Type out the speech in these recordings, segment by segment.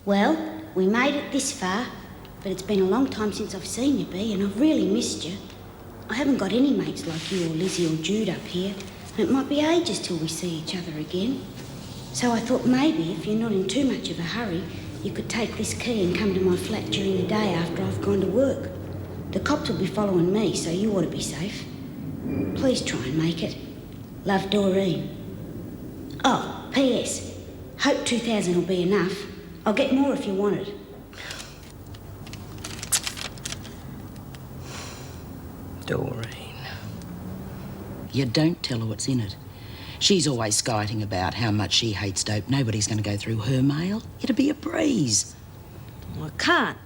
Well, we made it this far, but it's been a long time since I've seen you, Bea, and I've really missed you. I haven't got any mates like you or Lizzie or Jude up here, and it might be ages till we see each other again. So I thought maybe, if you're not in too much of a hurry, you could take this key and come to my flat during the day after I've gone to work. The cops will be following me, so you ought to be safe. Please try and make it. Love, Doreen. Oh, P.S. Hope 2,000 will be enough. I'll get more if you want it. Doreen. You don't tell her what's in it. She's always skiting about how much she hates dope. Nobody's going to go through her mail. It'll be a breeze. Well, I can't.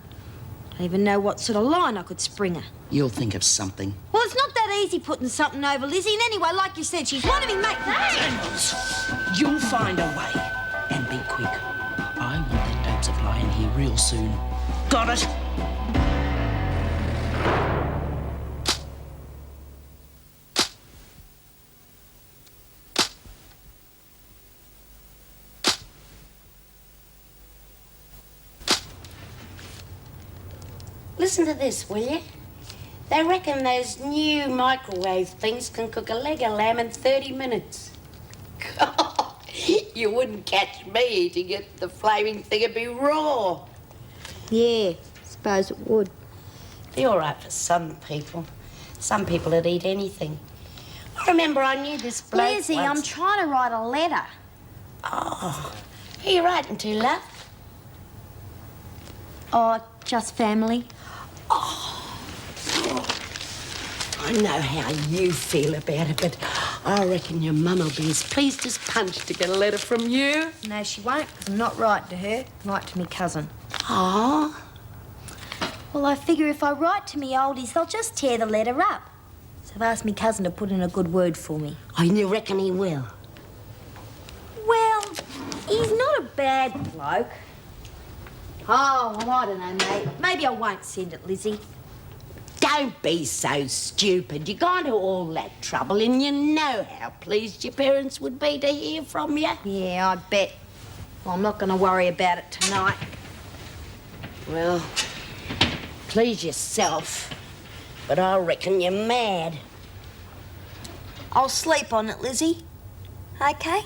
I don't even know what sort of line I could spring her. You'll think of something. Well, it's not that easy putting something over Lizzie. And anyway, like you said, she's one of me mates. You'll find a way. And be quick. I want that dope supply in here real soon. Got it? Listen to this, will you? They reckon those new microwave things can cook a leg of lamb in 30 minutes. God, you wouldn't catch me eating it. The flaming thing would be raw. Yeah, suppose it would. Be all right for some people. Some people would eat anything. I remember I knew this bloke Lizzie, once. I'm trying to write a letter. Oh, who are you writing to, love? Oh, just family. I know how you feel about it, but I reckon your mum will be as pleased as punch to get a letter from you. No, she won't, because I'm not writing to her. I'm writing to me cousin. Oh. Well, I figure if I write to me oldies, they'll just tear the letter up. So I've asked me cousin to put in a good word for me. Oh, you reckon he will? Well, he's not a bad bloke. Oh, well, I don't know, mate. Maybe I won't send it, Lizzie. Don't be so stupid. You gone to all that trouble and you know how pleased your parents would be to hear from you. Yeah, I bet. Well, I'm not going to worry about it tonight. Well, please yourself, but I reckon you're mad. I'll sleep on it, Lizzie. Okay?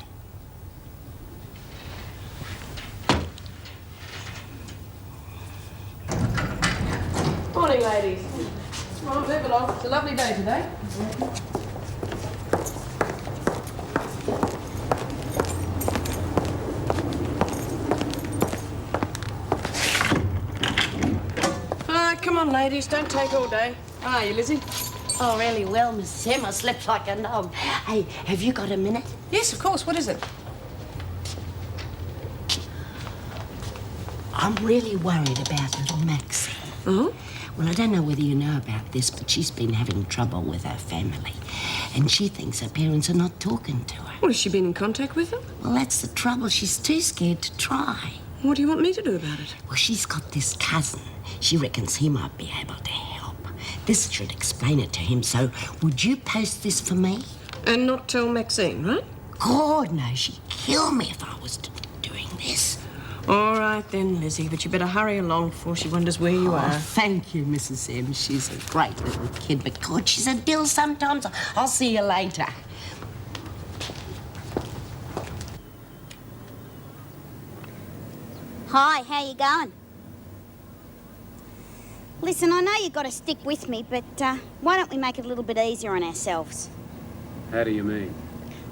Morning, ladies. Come on, move along. It's a lovely day today. Come on, ladies. Don't take all day. How are you, Lizzie? Oh, really well, Mrs. M. I slept like a dog. Hey, have you got a minute? Yes, of course. What is it? I'm really worried about little Maxine. Oh? Well, I don't know whether you know about this, but she's been having trouble with her family. And she thinks her parents are not talking to her. Well, has she been in contact with them? Well, that's the trouble. She's too scared to try. What do you want me to do about it? Well, she's got this cousin. She reckons he might be able to help. This should explain it to him, so would you post this for me? And not tell Maxine, right? God, no, she'd kill me if I was doing this. All right then, Lizzie, but you better hurry along before she wonders where you are. Thank you, Mrs. M. She's a great little kid, but God, she's a dill sometimes. I'll see you later. Hi, how you going? Listen, I know you've got to stick with me, but why don't we make it a little bit easier on ourselves? How do you mean?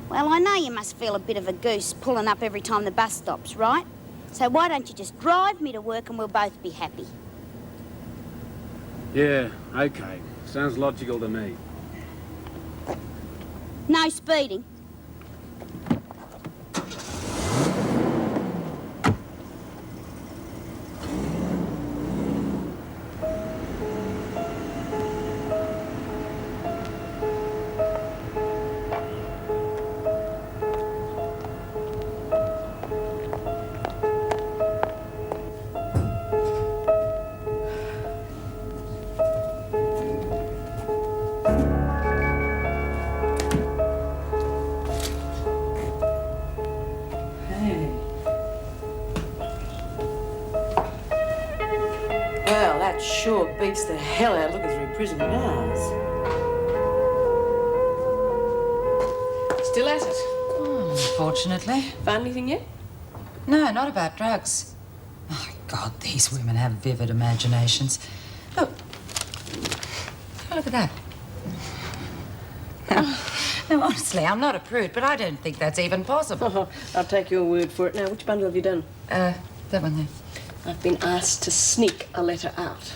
Well, I know you must feel a bit of a goose pulling up every time the bus stops, right? So why don't you just drive me to work and we'll both be happy? Yeah, okay. Sounds logical to me. No speeding. Well, that sure beats the hell out of looking through prison bars. Still at it? Unfortunately. Found anything yet? No, not about drugs. Oh, God, these women have vivid imaginations. Look. Look at that. No, honestly, I'm not a prude, but I don't think that's even possible. Oh, I'll take your word for it. Now, which bundle have you done? That one there. I've been asked to sneak a letter out.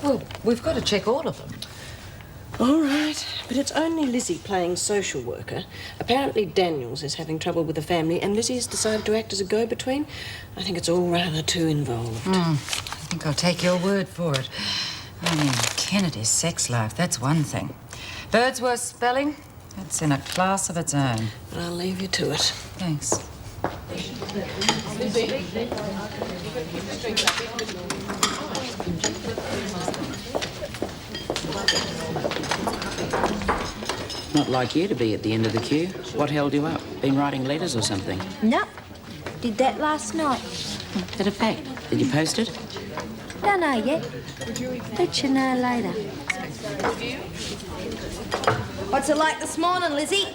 Well, we've got to check all of them. All right, but it's only Lizzie playing social worker. Apparently Daniels is having trouble with the family, and Lizzie has decided to act as a go-between. I think it's all rather too involved. I think I'll take your word for it. I mean, Kennedy's sex life, that's one thing. Birdsworth's spelling, that's in a class of its own. But I'll leave you to it. Thanks. Not like you to be at the end of the queue. What held you up? Been writing letters or something? No, did that last night. That a fact? Did you post it? Don't know yet. Let you know later. What's it like this morning, Lizzie?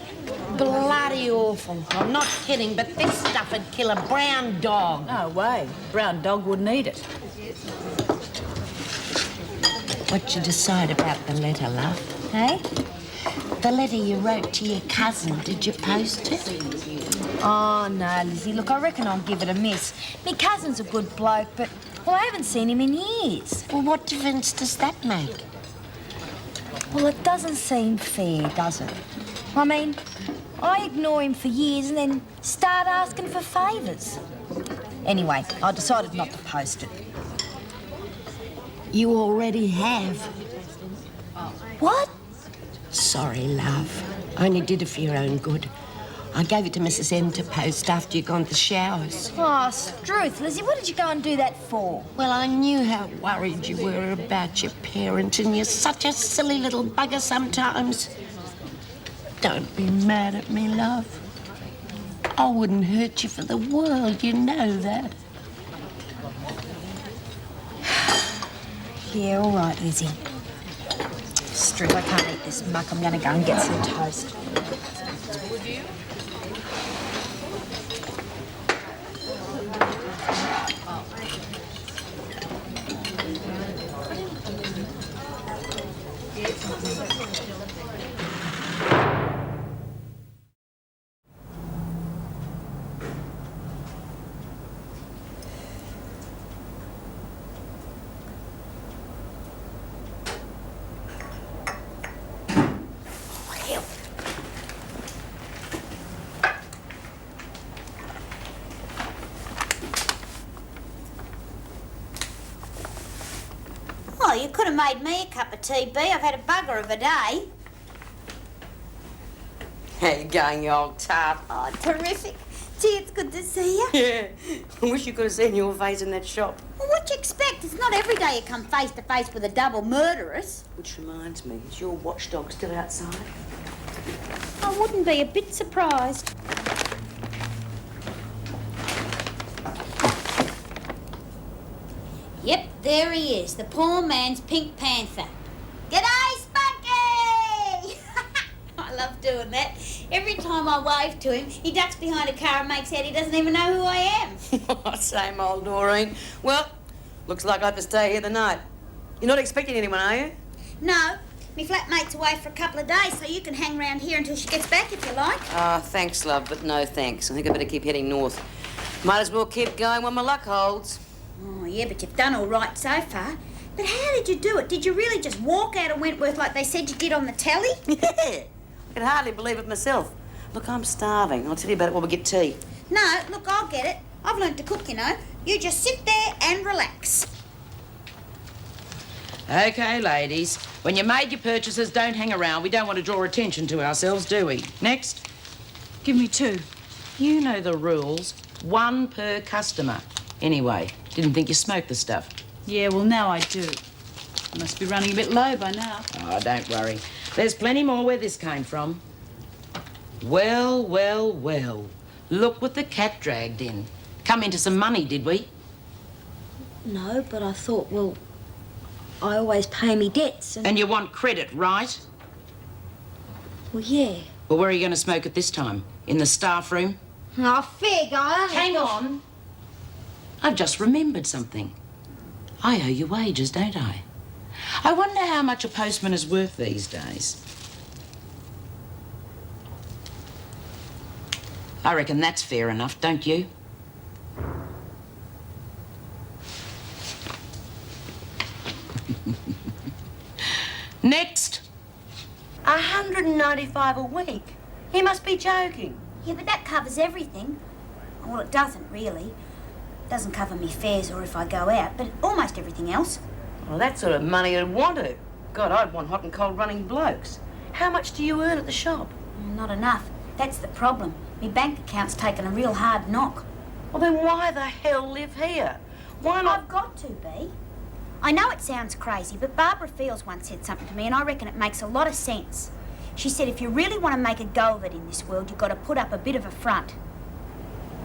Bloody awful. I'm not kidding, but this stuff would kill a brown dog. No way. Brown dog wouldn't eat it. What'd you decide about the letter, love? Hey? The letter you wrote to your cousin, did you post it? Oh, no, Lizzie. Look, I reckon I'll give it a miss. Me cousin's a good bloke, but, well, I haven't seen him in years. Well, what difference does that make? Well, it doesn't seem fair, does it? I mean, I ignore him for years and then start asking for favours. Anyway, I decided not to post it. You already have. What? Sorry, love. I only did it for your own good. I gave it to Mrs. M to post after you'd gone to the showers. Oh, Struth, Lizzie, what did you go and do that for? Well, I knew how worried you were about your parents, and you're such a silly little bugger sometimes. Don't be mad at me, love. I wouldn't hurt you for the world, you know that. Yeah, all right, Lizzie. Struth, I can't eat this muck. I'm going to go and get some toast. Oh, you could have made me a cup of tea, Bea. I've had a bugger of a day. How you going, you old tart? Oh, terrific. Gee, it's good to see you. Yeah. I wish you could have seen your face in that shop. Well, what do you expect? It's not every day you come face to face with a double murderess. Which reminds me, is your watchdog still outside? I wouldn't be a bit surprised. Yep, there he is, the poor man's Pink Panther. G'day, Spunky! I love doing that. Every time I wave to him, he ducks behind a car and makes out he doesn't even know who I am. Same old Doreen. Well, looks like I have to stay here the night. You're not expecting anyone, are you? No, me flatmate's away for a couple of days, so you can hang around here until she gets back if you like. Thanks, love, but no thanks. I think I better keep heading north. Might as well keep going when my luck holds. Oh, yeah, but you've done all right so far. But how did you do it? Did you really just walk out of Wentworth like they said you did on the telly? Yeah. I can hardly believe it myself. Look, I'm starving. I'll tell you about it when we get tea. No, look, I'll get it. I've learned to cook, you know. You just sit there and relax. Okay, ladies. When you made your purchases, don't hang around. We don't want to draw attention to ourselves, do we? Next. Give me 2. You know the rules. 1 per customer. Anyway, didn't think you smoked the stuff. Yeah, well, now I do. I must be running a bit low by now. Oh, don't worry. There's plenty more where this came from. Well, well, well. Look what the cat dragged in. Come into some money, did we? No, but I thought, well, I always pay me debts And you want credit, right? Well, yeah. Well, where are you going to smoke it this time? In the staff room? Oh, fig, I only... Hang on. I've just remembered something. I owe you wages, don't I? I wonder how much a postman is worth these days. I reckon that's fair enough, don't you? Next. 195 a week? He must be joking. Yeah, but that covers everything. Well, it doesn't, really. It doesn't cover me fares or if I go out, but almost everything else. Well, that sort of money I'd want to. God, I'd want hot and cold running blokes. How much do you earn at the shop? Not enough. That's the problem. My bank account's taken a real hard knock. Well, then why the hell live here? Why not? I've got to be. I know it sounds crazy, but Barbara Fields once said something to me and I reckon it makes a lot of sense. She said if you really want to make a go of it in this world, you've got to put up a bit of a front.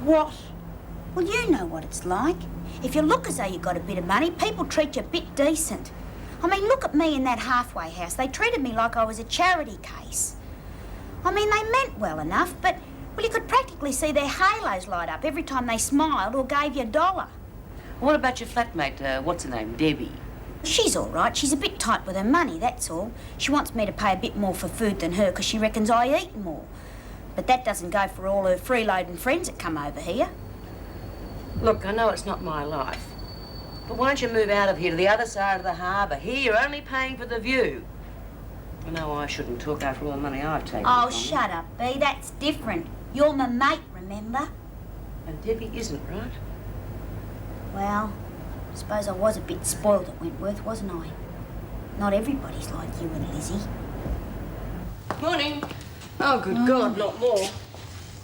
What? Well, you know what it's like. If you look as though you've got a bit of money, people treat you a bit decent. I mean, look at me in that halfway house. They treated me like I was a charity case. I mean, they meant well enough, but, well, you could practically see their halos light up every time they smiled or gave you $1. What about your flatmate, what's her name, Debbie? She's all right. She's a bit tight with her money, that's all. She wants me to pay a bit more for food than her because she reckons I eat more. But that doesn't go for all her freeloading friends that come over here. Look, I know it's not my life, but why don't you move out of here to the other side of the harbour? Here, you're only paying for the view. I know I shouldn't talk after all the money I've taken. Oh, from you. shut up, Bea. That's different. You're my mate, remember? And Debbie isn't, right? Well, I suppose I was a bit spoiled at Wentworth, wasn't I? Not everybody's like you and Lizzie. Morning. Oh, good God, not more.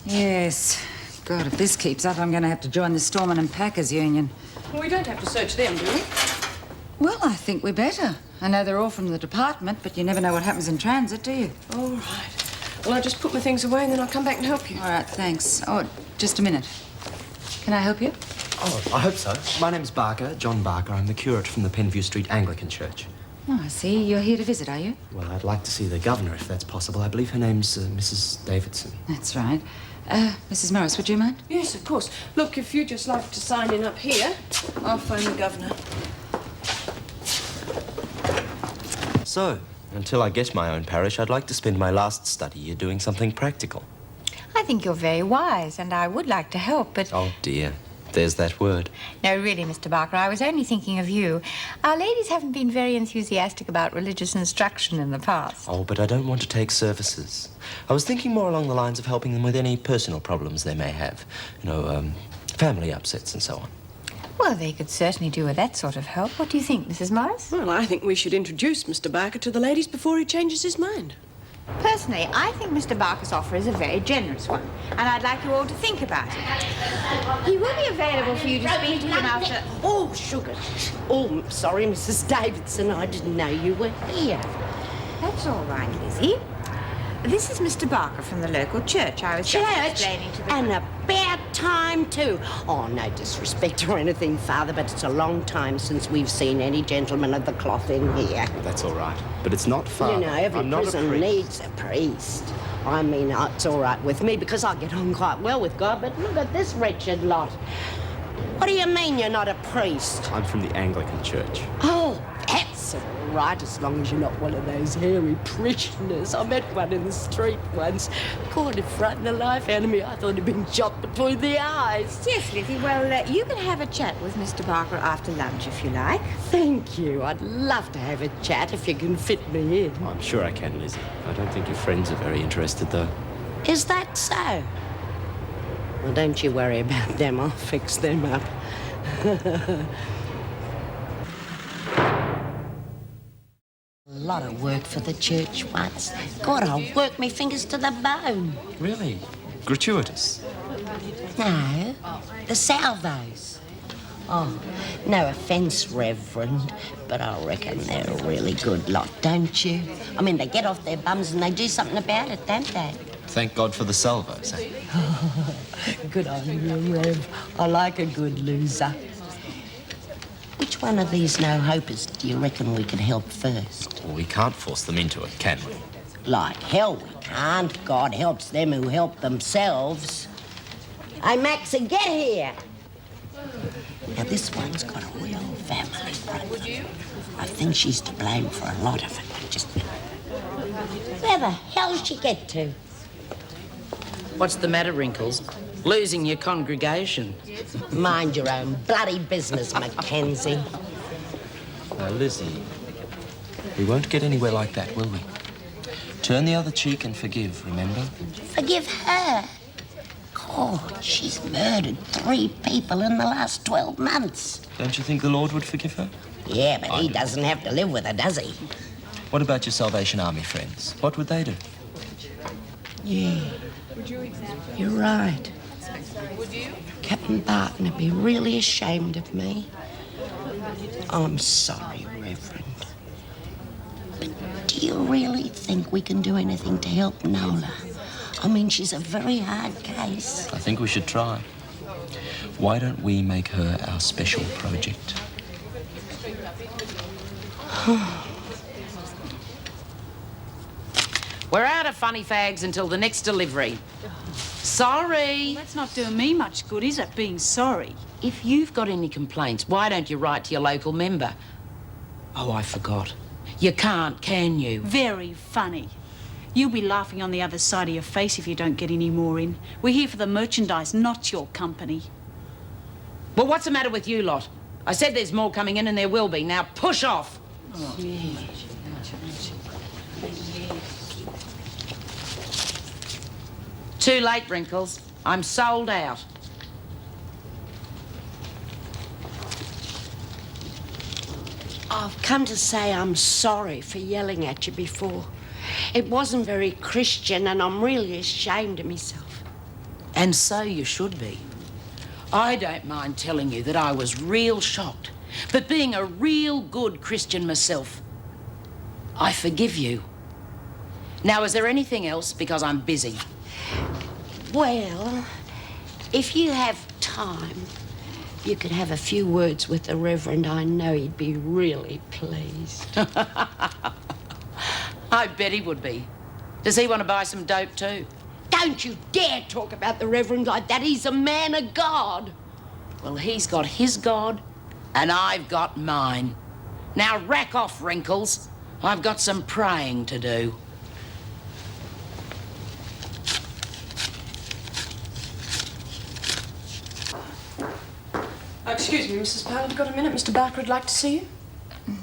Yes. God, if this keeps up, I'm going to have to join the Storeman and Packers Union. Well, we don't have to search them, do we? Well, I think we better. I know they're all from the department, but you never know what happens in transit, do you? All right. Well, I'll just put my things away and then I'll come back and help you. All right, thanks. Oh, just a minute. Can I help you? Oh, I hope so. My name's Barker, John Barker. I'm the curate from the Penview Street Anglican Church. Oh, I see. You're here to visit, are you? Well, I'd like to see the governor, if that's possible. I believe her name's Mrs. Davidson. That's right. Mrs. Morris, would you mind? Yes, of course. Look, if you'd just like to sign in up here, I'll phone the governor. So, until I get my own parish, I'd like to spend my last study year doing something practical. I think you're very wise, and I would like to help, but... Oh, dear. There's that word. No, really, Mr. Barker, I was only thinking of you. Our ladies haven't been very enthusiastic about religious instruction in the past. Oh, but I don't want to take services. I was thinking more along the lines of helping them with any personal problems they may have. You know, family upsets and so on. Well, they could certainly do with that sort of help. What do you think, Mrs. Morris? Well, I think we should introduce Mr. Barker to the ladies before he changes his mind. Personally, I think Mr. Barker's offer is a very generous one, and I'd like you all to think about it. He will be available for you to speak to him after... Oh, sugar. Oh, sorry, Mrs. Davidson. I didn't know you were here. That's all right, Lizzie. This is Mr. Barker from the local church. I was just explaining to the... And about time, too. Oh, no disrespect or anything, Father, but it's a long time since we've seen any gentleman of the cloth in here. That's all right. But it's not far. You know, every I'm not a prison priest. needs a priest. I mean, it's all right with me because I get on quite well with God, but look at this wretched lot. What do you mean you're not a priest? I'm from the Anglican Church. Oh, that's all right, as long as you're not one of those hairy parishioners. I met one in the street once. God, it frightened the life out of me. I thought he'd been shot between the eyes. Yes, Lizzie. Well, you can have a chat with Mr. Barker after lunch, if you like. Thank you. I'd love to have a chat if you can fit me in. I'm sure I can, Lizzie. I don't think your friends are very interested, though. Is that so? Well, don't you worry about them. I'll fix them up. A lot of work for the church once. God, I'll work my fingers to the bone. Really? Gratuitous? No, the salvos. Oh, no offence, Reverend, but I reckon they're a really good lot, don't you? I mean, they get off their bums and they do something about it, don't they? Thank God for the salvos, eh? Good on you, Rev. I like a good loser. Which one of these no-hopers do you reckon we could help first? Well, we can't force them into it, can we? Like hell we can't. God helps them who help themselves. Hey, Maxie, get here. Now, this one's got a real family problem. I think she's to blame for a lot of it. Just... Where the hell'd she get to? What's the matter, Wrinkles? Losing your congregation. Mind your own bloody business, Mackenzie. Now, Lizzie, we won't get anywhere like that, will we? Turn the other cheek and forgive, remember? Forgive her? God, she's murdered 3 people in the last 12 months. Don't you think the Lord would forgive her? Yeah, but he doesn't have to live with her, does he? What about your Salvation Army friends? What would they do? Yeah, you're right. Captain Barton would be really ashamed of me. I'm sorry, Reverend. But do you really think we can do anything to help Nola? I mean, she's a very hard case. I think we should try. Why don't we make her our special project? We're out of funny fags until the next delivery. Sorry. That's not doing me much good, is it, being sorry? If you've got any complaints, why don't you write to your local member? Oh, I forgot. You can't, can you? Very funny. You'll be laughing on the other side of your face if you don't get any more in. We're here for the merchandise, not your company. Well, what's the matter with you lot? I said there's more coming in and there will be. Now push off. Too late, Wrinkles. I'm sold out. I've come to say I'm sorry for yelling at you before. It wasn't very Christian, and I'm really ashamed of myself. And so you should be. I don't mind telling you that I was real shocked. But being a real good Christian myself, I forgive you. Now, is there anything else? Because I'm busy. Well, if you have time, you could have a few words with the Reverend. I know he'd be really pleased. I bet he would be. Does he want to buy some dope too? Don't you dare talk about the Reverend like that. He's a man of God. Well, he's got his God, and I've got mine. Now rack off, Wrinkles. I've got some praying to do. Excuse me, Mrs. Powell, have you got a minute? Mr. Barker would like to see you.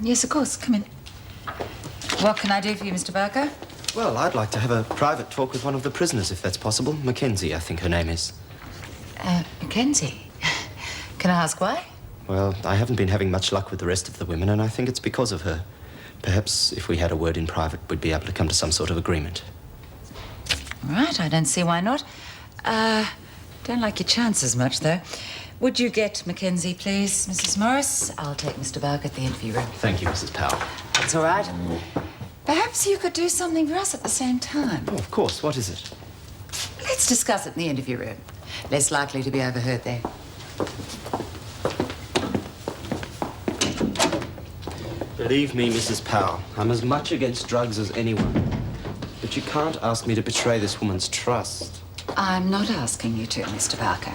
Yes, of course. Come in. What can I do for you, Mr. Barker? Well, I'd like to have a private talk with one of the prisoners, if that's possible. Mackenzie, I think her name is. Mackenzie. Can I ask why? Well, I haven't been having much luck with the rest of the women, and I think it's because of her. Perhaps if we had a word in private, we'd be able to come to some sort of agreement. All right, I don't see why not. Don't like your chances much, though. Would you get Mackenzie, please, Mrs. Morris? I'll take Mr. Barker at the interview room. Thank you, Mrs. Powell. That's all right. Perhaps you could do something for us at the same time. Oh, of course. What is it? Let's discuss it in the interview room. Less likely to be overheard there. Believe me, Mrs. Powell, I'm as much against drugs as anyone. But you can't ask me to betray this woman's trust. I'm not asking you to, Mr. Barker.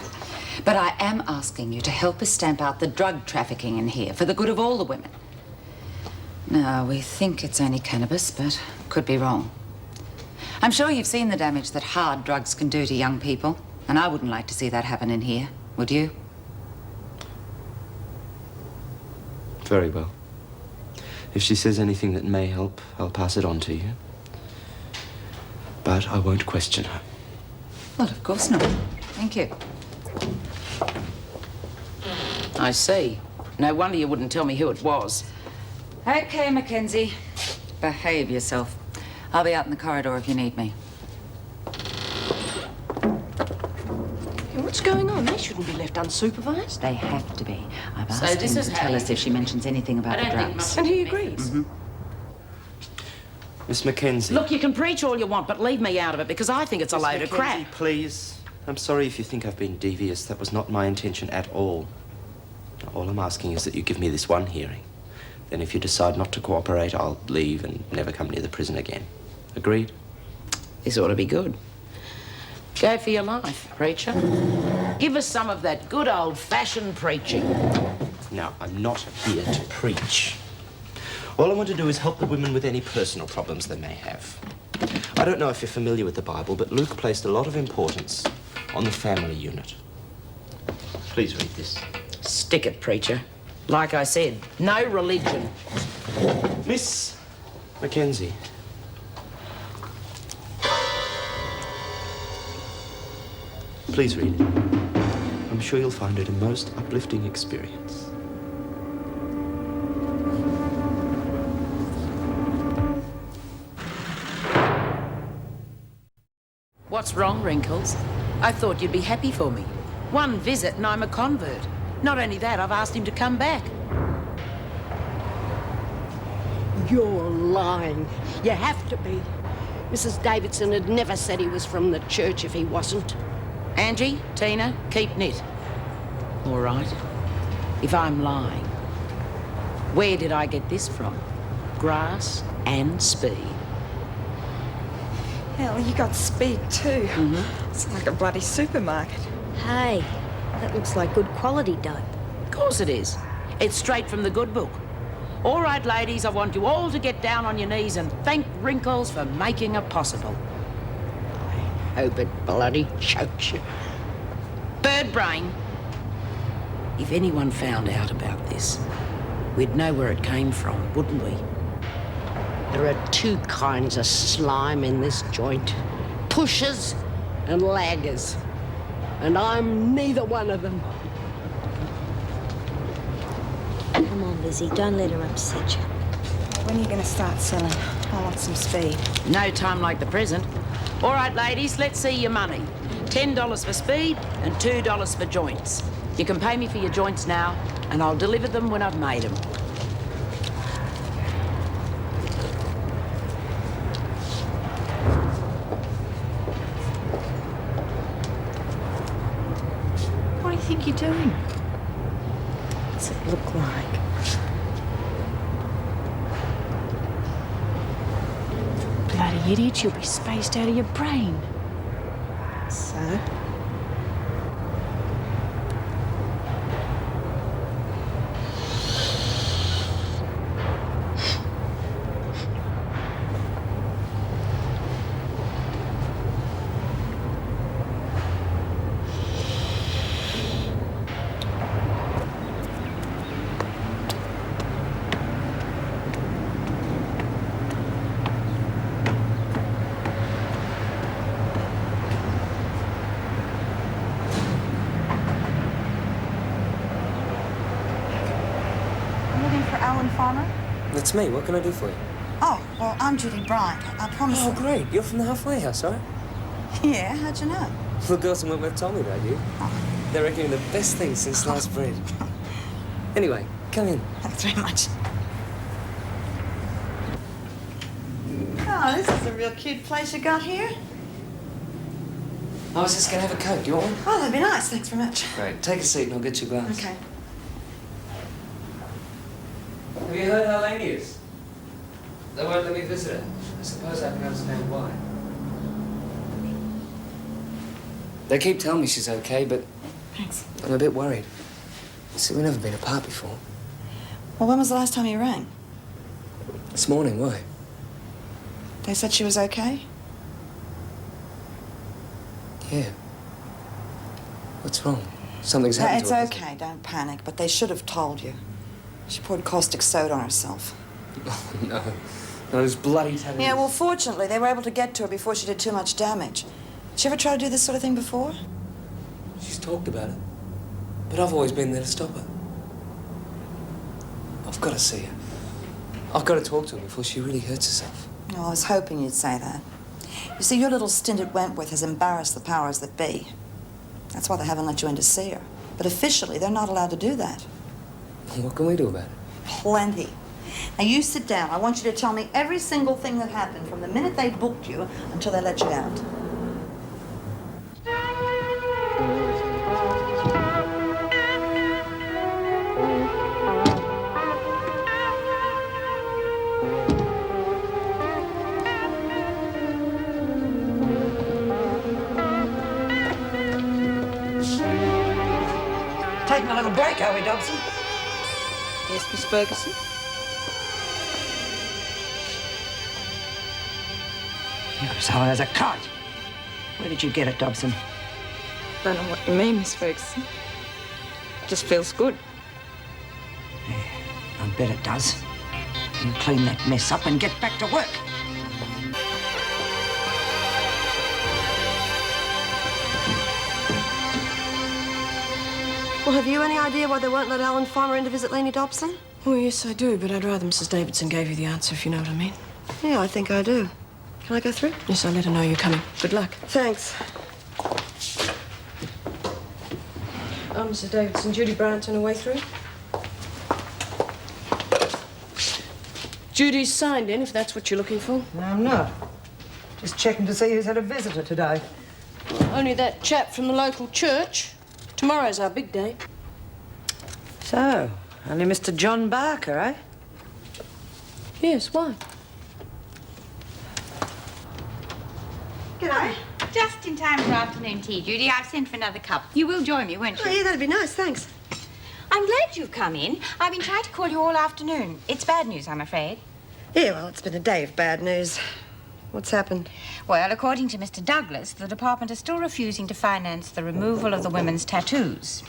But I am asking you to help us stamp out the drug trafficking in here for the good of all the women. Now, we think it's only cannabis, but could be wrong. I'm sure you've seen the damage that hard drugs can do to young people, and I wouldn't like to see that happen in here, would you? Very well. If she says anything that may help, I'll pass it on to you. But I won't question her. Well, of course not. Thank you. I see. No wonder you wouldn't tell me who it was. Okay, Mackenzie. Behave yourself. I'll be out in the corridor if you need me. What's going on? They shouldn't be left unsupervised. They have to be. I've So asked this him is to how tell you- us if she mentions anything about I the don't think drugs. much- And he agrees. Miss Mackenzie. Look, you can preach all you want, but leave me out of it because I think it's a Miss load of Mackenzie, crap. please. I'm sorry if you think I've been devious. That was not my intention at all. All I'm asking is that you give me this one hearing. Then if you decide not to cooperate, I'll leave and never come near the prison again. Agreed? This ought to be good. Go for your life, preacher. Give us some of that good old-fashioned preaching. Now, I'm not here to preach. All I want to do is help the women with any personal problems they may have. I don't know if you're familiar with the Bible, but Luke placed a lot of importance on the family unit. Please read this. Stick it, preacher. Like I said, no religion. Miss Mackenzie. Please read it. I'm sure you'll find it a most uplifting experience. What's wrong, Wrinkles? I thought you'd be happy for me. One visit and I'm a convert. Not only that, I've asked him to come back. You're lying. You have to be. Mrs. Davidson had never said he was from the church if he wasn't. Angie, Tina, keep knit. All right. If I'm lying, where did I get this from? Grass and speed. Hell, you got speed too. It's like a bloody supermarket. Hey, that looks like good quality dope. Of course it is. It's straight from the good book. All right, ladies, I want you all to get down on your knees and thank Wrinkles for making it possible. I hope it bloody chokes you. Bird brain. If anyone found out about this, we'd know where it came from, wouldn't we? There are two kinds of slime in this joint. Pushers and laggers. And I'm neither one of them. Come on, Lizzie, don't let her upset you. When are you going to start selling? I want some speed. No time like the present. All right, ladies, let's see your money. $10 for speed and $2 for joints. You can pay me for your joints now, and I'll deliver them when I've made them. What do you think you're doing? What's it look like? Bloody idiot, you'll be spaced out of your brain. So? Alan Farmer? That's me. What can I do for you? Oh, well, I'm Judy Bryant. I promise. Oh, great. You're from the halfway house, right? Yeah, how'd you know? The girls from Wentworth told me about you. They're reckoning the best thing since sliced bread. Anyway, come in. Thanks very much. Oh, this is a real cute place you got here. I was just going to have a Coke. Do you want one? Oh, that'd be nice. Thanks very much. Great. Take a seat and I'll get you a glass. Okay. Have you heard how Lainey is? They won't let me visit her. I suppose I can understand why. They keep telling me she's okay, but Thanks. I'm a bit worried. See, we've never been apart before. Well, when was the last time you rang? This morning, why? They said she was okay? Yeah. What's wrong? Something's happened It's to her. okay. Don't panic. But they should have told you. She poured caustic soda on herself. Oh, no. Those bloody tattoos. Yeah, well, fortunately, they were able to get to her before she did too much damage. Did she ever try to do this sort of thing before? She's talked about it. But I've always been there to stop her. I've got to see her. I've got to talk to her before she really hurts herself. Oh, I was hoping you'd say that. You see, your little stint at Wentworth has embarrassed the powers that be. That's why they haven't let you in to see her. But officially, they're not allowed to do that. What can we do about it? Plenty. Now, you sit down. I want you to tell me every single thing that happened from the minute they booked you until they let you out. Shall we, Dobson? Yes, Miss Ferguson? You're as high as a kite. Where did you get it, Dobson? Don't know what you mean, Miss Ferguson. Just feels good. Yeah, I bet it does. You clean that mess up and get back to work. Well, have you any idea why they won't let Alan Farmer in to visit Laney Dobson? Oh, yes, I do, but I'd rather Mrs. Davidson gave you the answer, if you know what I mean. Yeah, I think I do. Can I go through? Yes, I'll let her know you're coming. Good luck. Thanks. Oh, Mrs. Davidson, Judy Bryant's on her way through. Judy's signed in, if that's what you're looking for. No, I'm not. Just checking to see who's had a visitor today. Only that chap from the local church. Tomorrow's our big day. So, only Mr. John Barker, eh? Yes, why? G'day. Just in time for afternoon tea, Judy. I've sent for another cup. You will join me, won't you? Oh, yeah, that'd be nice, thanks. I'm glad you've come in. I've been trying to call you all afternoon. It's bad news, I'm afraid. Yeah, well, it's been a day of bad news. What's happened? Well, according to Mr. Douglas, the department is still refusing to finance the removal of the women's tattoos.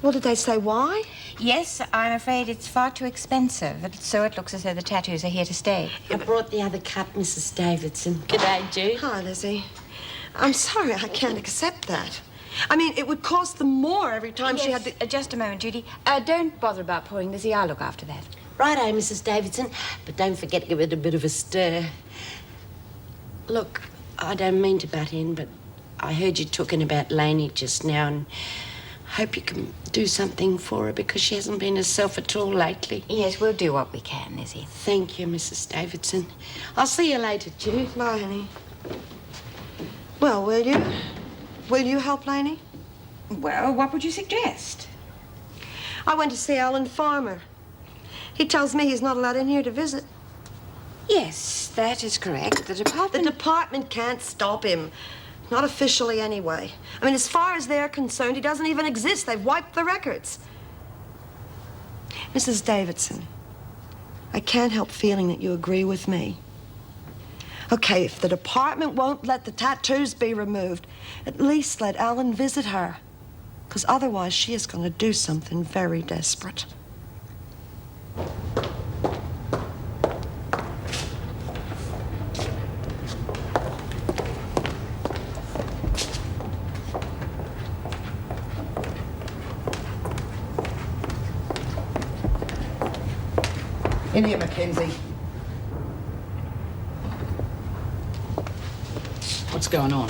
Well, did they say why? Yes, I'm afraid it's far too expensive, so it looks as though the tattoos are here to stay. I brought the other cup, Mrs. Davidson. G'day, Jude. Hi, Lizzie. I'm sorry, I can't accept that. I mean, it would cost them more every time she had to... Just a moment, Judy. Don't bother about pouring, Lizzie. I'll look after that. Righto, Mrs. Davidson. But don't forget to give it a bit of a stir. Look, I don't mean to butt in, but I heard you talking about Laney just now, and hope you can do something for her because she hasn't been herself at all lately. Yes, we'll do what we can, Lizzie. Thank you, Mrs. Davidson. I'll see you later, Jude. Bye, honey. Well, will you? Will you help Laney? Well, what would you suggest? I went to see Alan Farmer. He tells me he's not allowed in here to visit. Yes, that is correct. The department can't stop him. Not officially, anyway. I mean, as far as they're concerned, he doesn't even exist. They've wiped the records. Mrs. Davidson, I can't help feeling that you agree with me. Okay, if the department won't let the tattoos be removed, at least let Alan visit her. Because otherwise, she is going to do something very desperate. In here, Mackenzie. What's going on?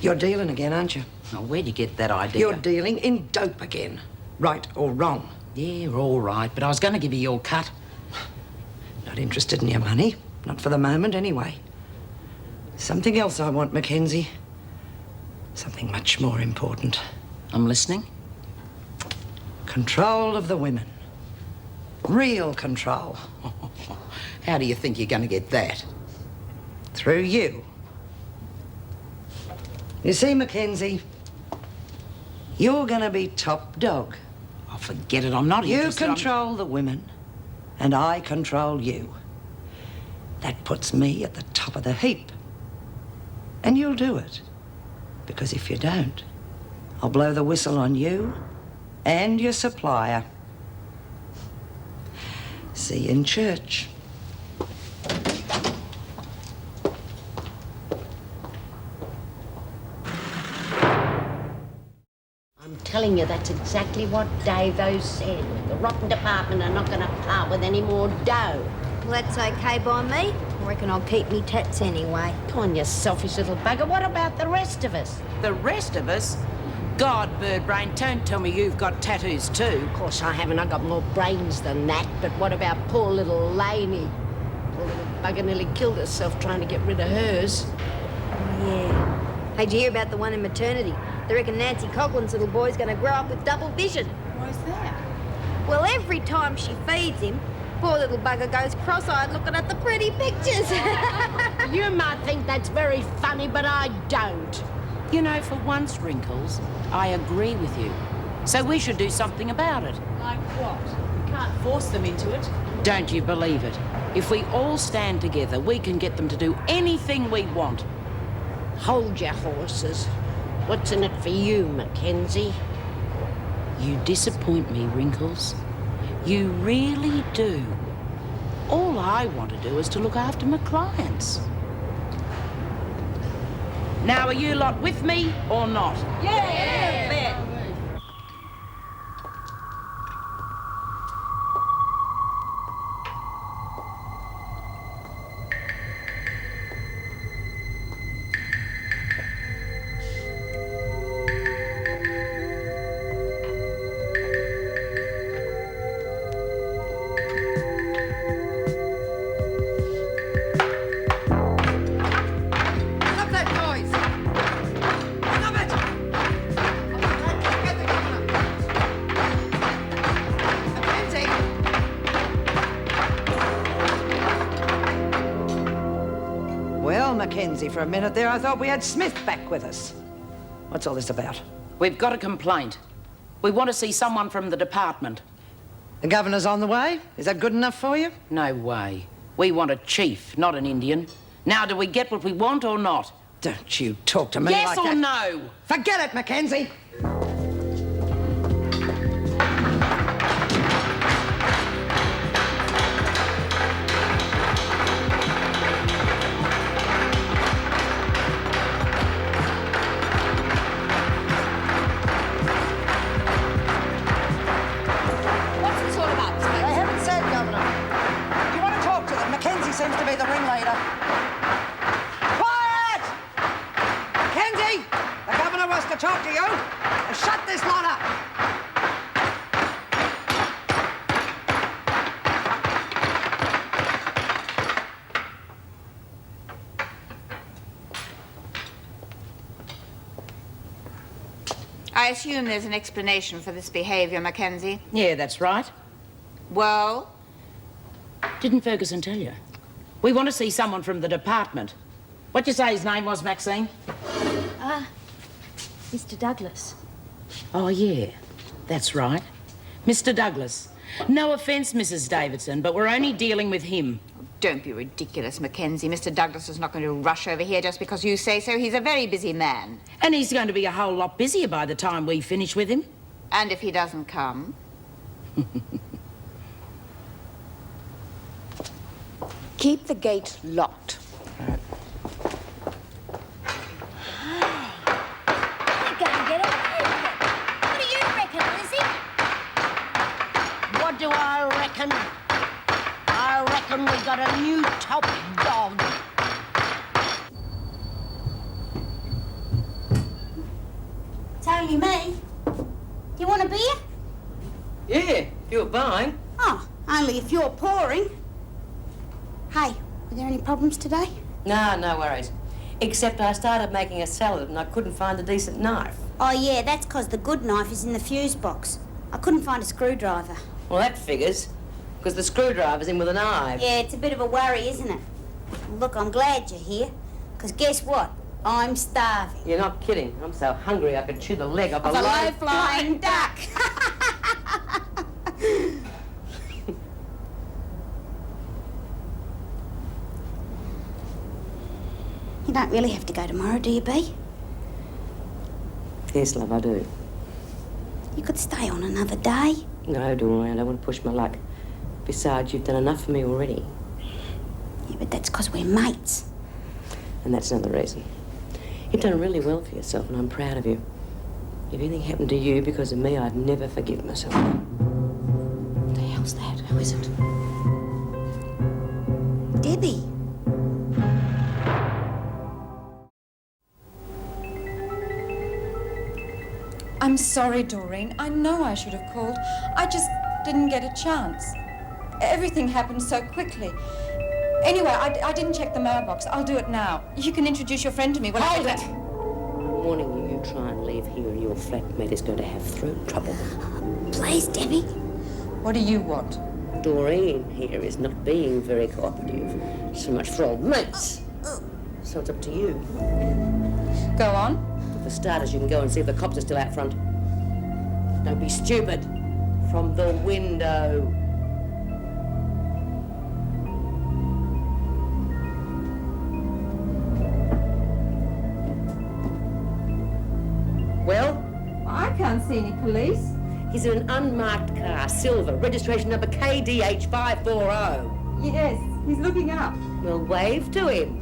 You're dealing again, aren't you? Oh, where'd you get that idea? You're dealing in dope again. Right or wrong? Yeah, all right, but I was going to give you your cut. Not interested in your money. Not for the moment, anyway. Something else I want, Mackenzie. Something much more important. I'm listening. Control of the women. Real control. How do you think you're going to get that? Through you. You see, Mackenzie, you're going to be top dog. Oh, forget it. I'm not interested. You control the women, and I control you. That puts me at the top of the heap. And you'll do it. Because if you don't, I'll blow the whistle on you and your supplier. See you in church. I'm telling you, that's exactly what Davo said. The rotten department are not going to part with any more dough. Well, that's okay by me. I reckon I'll keep me tats anyway. Come on, you selfish little bugger. What about the rest of us? The rest of us? God, Birdbrain, don't tell me you've got tattoos too. Of course I haven't. I've got more brains than that. But what about poor little Laney? Poor little bugger nearly killed herself trying to get rid of hers. Yeah. Hey, did you hear about the one in maternity? They reckon Nancy Coughlin's little boy's going to grow up with double vision. Why's that? Well, every time she feeds him, poor little bugger goes cross-eyed looking at the pretty pictures. You might think that's very funny, but I don't. You know, for once, Wrinkles, I agree with you. So we should do something about it. Like what? We can't force them into it. Don't you believe it? If we all stand together, we can get them to do anything we want. Hold your horses. What's in it for you, Mackenzie? You disappoint me, Wrinkles. You really do. All I want to do is to look after my clients. Now, are you lot with me or not? Yeah, bet. Stop that noise! Stop it! Get the governor! Mackenzie! Well, Mackenzie, for a minute there, I thought we had Smith back with us. What's all this about? We've got a complaint. We want to see someone from the department. The governor's on the way? Is that good enough for you? No way. We want a chief, not an Indian. Now, do we get what we want or not? Don't you talk to me Yes like or that. no? Forget it, Mackenzie! What's this all about, Smith? They haven't said, Governor. You want to talk to them? Mackenzie seems to be the ringleader. Quiet! Mackenzie! The governor wants to talk to you. Now shut this lot up. I assume there's an explanation for this behavior, Mackenzie. Yeah, that's right. Well, Didn't Ferguson tell you? We want to see someone from the department. What'd you say his name was, Maxine? Mr. Douglas. Oh, yeah, that's right. Mr. Douglas. No offence, Mrs. Davidson, but we're only dealing with him. don't be ridiculous, Mackenzie. Mr. Douglas is not going to rush over here just because you say so. He's a very busy man. And he's going to be a whole lot busier by the time we finish with him. And if he doesn't come? Keep the gate locked. You're going to get away with it. What do you reckon, Lizzie? What do I reckon? I reckon we got a new top dog. It's only me. Do you want a beer? Yeah, if you're buying. Oh, only if you're pouring. Hey, were there any problems today? Nah, no worries. Except I started making a salad and I couldn't find a decent knife. Oh, yeah, that's 'cause the good knife is in the fuse box. I couldn't find a screwdriver. Well, that figures, because the screwdriver's in with a knife. Yeah, it's a bit of a worry, isn't it? Well, look, I'm glad you're here, 'cause guess what? I'm starving. You're not kidding. I'm so hungry I could chew the leg off Of a low-flying duck. You don't really have to go tomorrow, do you, Bea? Yes, love, I do. You could stay on another day. No, Dawn, I don't want to push my luck. Besides, you've done enough for me already. Yeah, but that's 'cause we're mates. And that's another reason. You've done really well for yourself, and I'm proud of you. If anything happened to you because of me, I'd never forgive myself. What the hell's that? Who is it? Debbie. I'm sorry, Doreen. I know I should have called. I just didn't get a chance. Everything happened so quickly. Anyway, I didn't check the mailbox. I'll do it now. You can introduce your friend to me when I Hold get it! I'm warning you, you try and leave here and your flatmate is going to have throat trouble. Please, Debbie. What do you want? Doreen here is not being very cooperative. So much for old mates. So it's up to you. Go on. For starters, you can go and see if the cops are still out front. Don't be stupid. From the window. Well? I can't see any police. He's in an unmarked car, silver, registration number KDH540. Yes, he's looking up. Well, wave to him.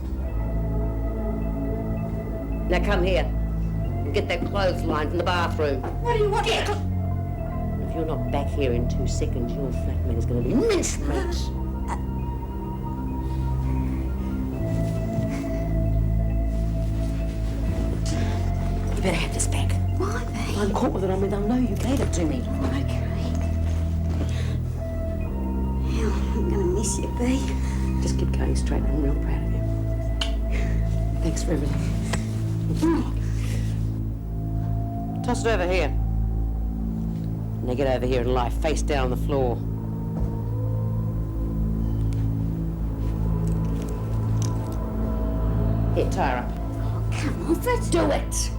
Now come here and get that clothesline from the bathroom. What do you want? Get! If you're not back here in 2 seconds, your flatmate is going to be mincemeat. You better have this back. Why, babe? I'm caught with it on me. They'll know you gave it to me. Okay. Hell, I'm gonna miss you, B. Just keep going straight. I'm real proud of you. Thanks for everything. Toss it over here. Now get over here and lie face down on the floor. Here, tie her up. Oh, come off it. Do it!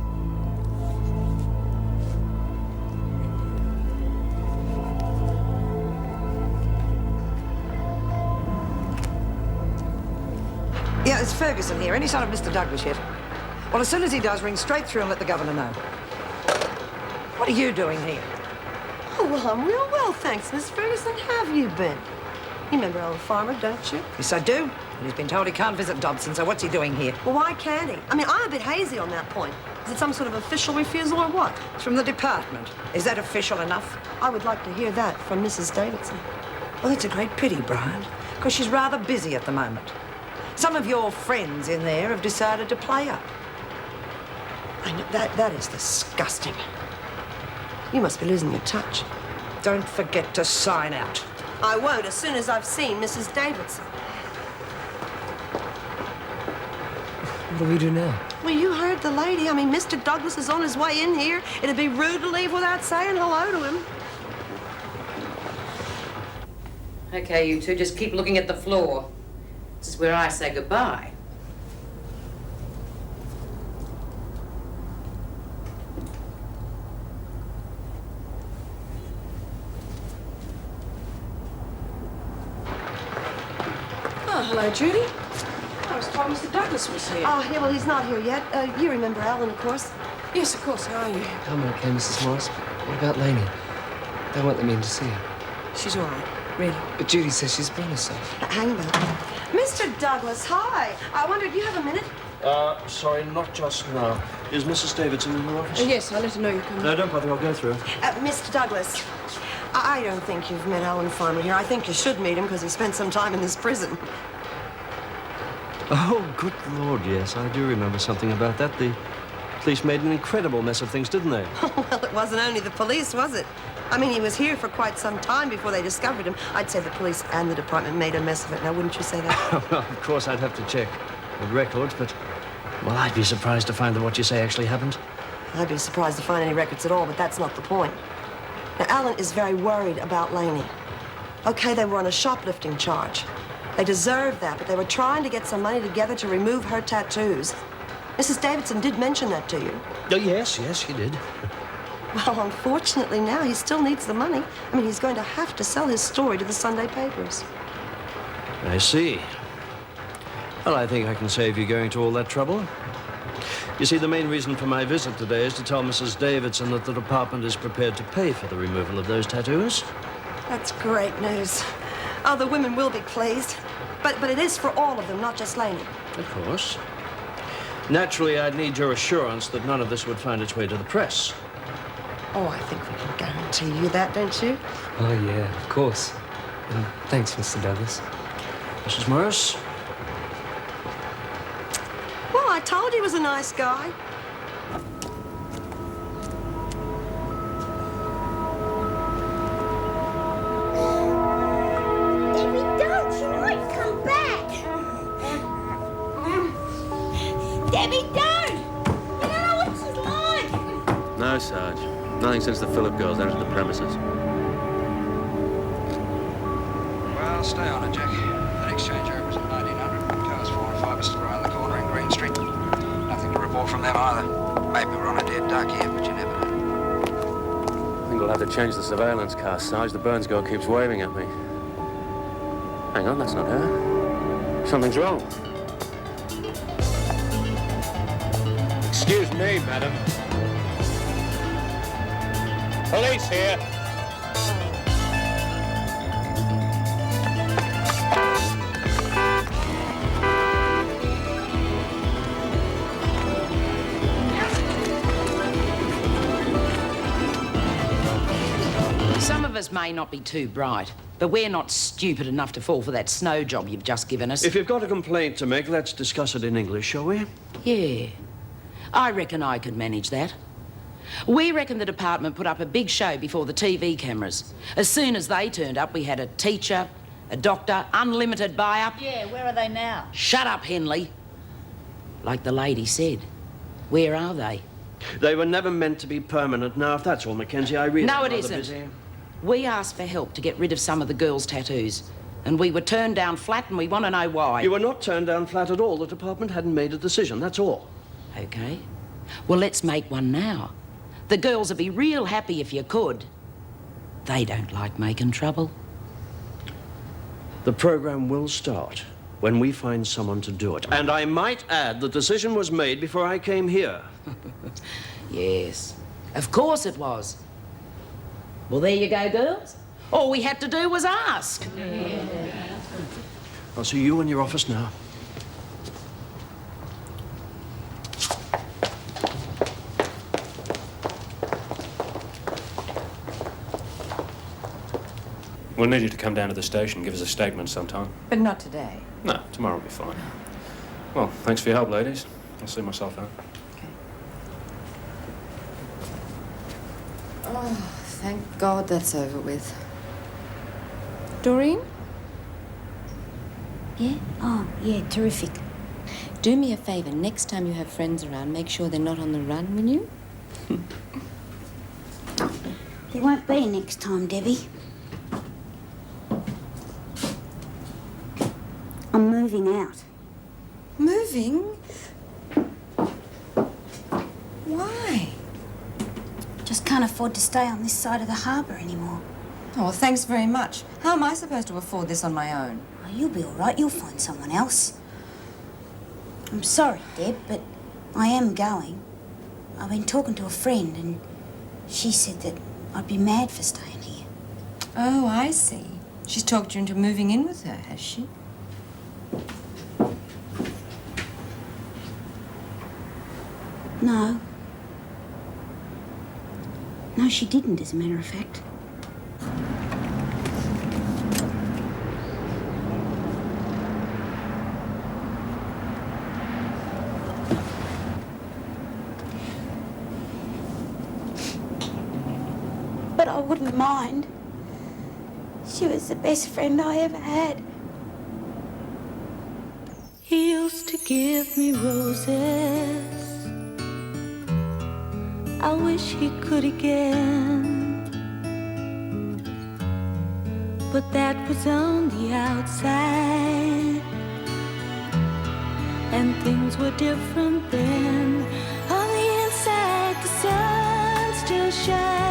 Yeah, it's Ferguson here. Any sign of Mr. Douglas yet? Well, as soon as he does, ring straight through and let the governor know. What are you doing here? Oh, well, I'm real well, thanks, Miss Ferguson. How have you been? You remember Alan Farmer, don't you? Yes, I do. And he's been told he can't visit Dobson, so what's he doing here? Well, why can't he? I mean, I'm a bit hazy on that point. Is it some sort of official refusal or what? It's from the department. Is that official enough? I would like to hear that from Mrs. Davidson. Well, that's a great pity, Brian, because she's rather busy at the moment. Some of your friends in there have decided to play up. I know, that is disgusting. You must be losing your touch. Don't forget to sign out. I won't as soon as I've seen Mrs. Davidson. What do we do now? Well, you heard the lady. I mean, Mr. Douglas is on his way in here. It'd be rude to leave without saying hello to him. Okay, you two, just keep looking at the floor. This is where I say goodbye. Oh, hello, Judy. I was told Mr. Douglas was here. Oh, yeah, well, he's not here yet. You remember Alan, of course. Yes, of course. How are you? I'm okay, Mrs. Morris. What about Lainey? They won't let me in to see her. She's all right, really. But Judy says she's been herself. Hang about. Mr. Douglas, hi. I wondered, do you have a minute? Sorry, not just now. Is Mrs. Davidson in her office? Yes, I'll let her know you're coming. No, don't bother. I'll go through. Mr. Douglas, I don't think you've met Alan Farmer here. I think you should meet him because he spent some time in this prison. Oh, good Lord, yes. I do remember something about that. The police made an incredible mess of things, didn't they? Well, it wasn't only the police, was it? I mean, he was here for quite some time before they discovered him. I'd say the police and the department made a mess of it. Now, wouldn't you say that? Well, of course, I'd have to check the records, but... Well, I'd be surprised to find that what you say actually happened. I'd be surprised to find any records at all, but that's not the point. Now, Alan is very worried about Lainey. Okay, they were on a shoplifting charge. They deserved that, but they were trying to get some money together to remove her tattoos. Mrs. Davidson did mention that to you. Oh, yes, she did. Well, unfortunately, now he still needs the money. I mean, he's going to have to sell his story to the Sunday papers. I see. Well, I think I can save you going to all that trouble. You see, the main reason for my visit today is to tell Mrs. Davidson that the department is prepared to pay for the removal of those tattoos. That's great news. Oh, the women will be pleased. But it is for all of them, not just Lainey. Of course. Naturally, I'd need your assurance that none of this would find its way to the press. Oh, I think we can guarantee you that, don't you? Oh, yeah, of course. And thanks, Mr. Douglas. Mrs. Morris? Well, I told you he was a nice guy. Debbie, don't! She might come back! Debbie, don't! You don't know what she's like! No, Sarge. Nothing since the Phillip girls entered the premises. Well, stay on it, Jack. That exchange opens at 1900. Cars 4 and 5 are still around the corner in Green Street. Nothing to report from them either. Maybe we're on a dead duck here, but you never know. I think we'll have to change the surveillance car, Sarge. The Burns girl keeps waving at me. Hang on, that's not her. Something's wrong. Excuse me, madam. Police here. Some of us may not be too bright, but we're not stupid enough to fall for that snow job you've just given us. If you've got a complaint to make, let's discuss it in English, shall we? Yeah. I reckon I could manage that. We reckon the department put up a big show before the TV cameras. As soon as they turned up, we had a teacher, a doctor, unlimited buy-up. Yeah, where are they now? Shut up, Henley. Like the lady said, where are they? They were never meant to be permanent. Now, if that's all, Mackenzie, I really No, am it rather isn't. busy. We asked for help to get rid of some of the girls' tattoos, and we were turned down flat, and we want to know why. You were not turned down flat at all. The department hadn't made a decision, that's all. OK. Well, let's make one now. The girls would be real happy if you could. They don't like making trouble. The program will start when we find someone to do it. And I might add, the decision was made before I came here. Yes, of course it was. Well, there you go, girls. All we had to do was ask. I'll see you in your office now. We'll need you to come down to the station, give us a statement sometime. But not today. No, tomorrow will be fine. Well, thanks for your help, ladies. I'll see myself out. Oh, thank God that's over with. Doreen? Yeah? Oh, yeah, terrific. Do me a favour, next time you have friends around, make sure they're not on the run, will you? There won't be next time, Debbie. I'm moving out. Moving? Why? Just can't afford to stay on this side of the harbour anymore. Oh, well, thanks very much. How am I supposed to afford this on my own? Oh, you'll be all right. You'll find someone else. I'm sorry, Deb, but I am going. I've been talking to a friend and she said that I'd be mad for staying here. Oh, I see. She's talked you into moving in with her, has she? No. No, she didn't, as a matter of fact. But I wouldn't mind. She was the best friend I ever had. He used to give me roses. I wish he could again. But that was on the outside, and things were different then. On the inside, the sun still shines.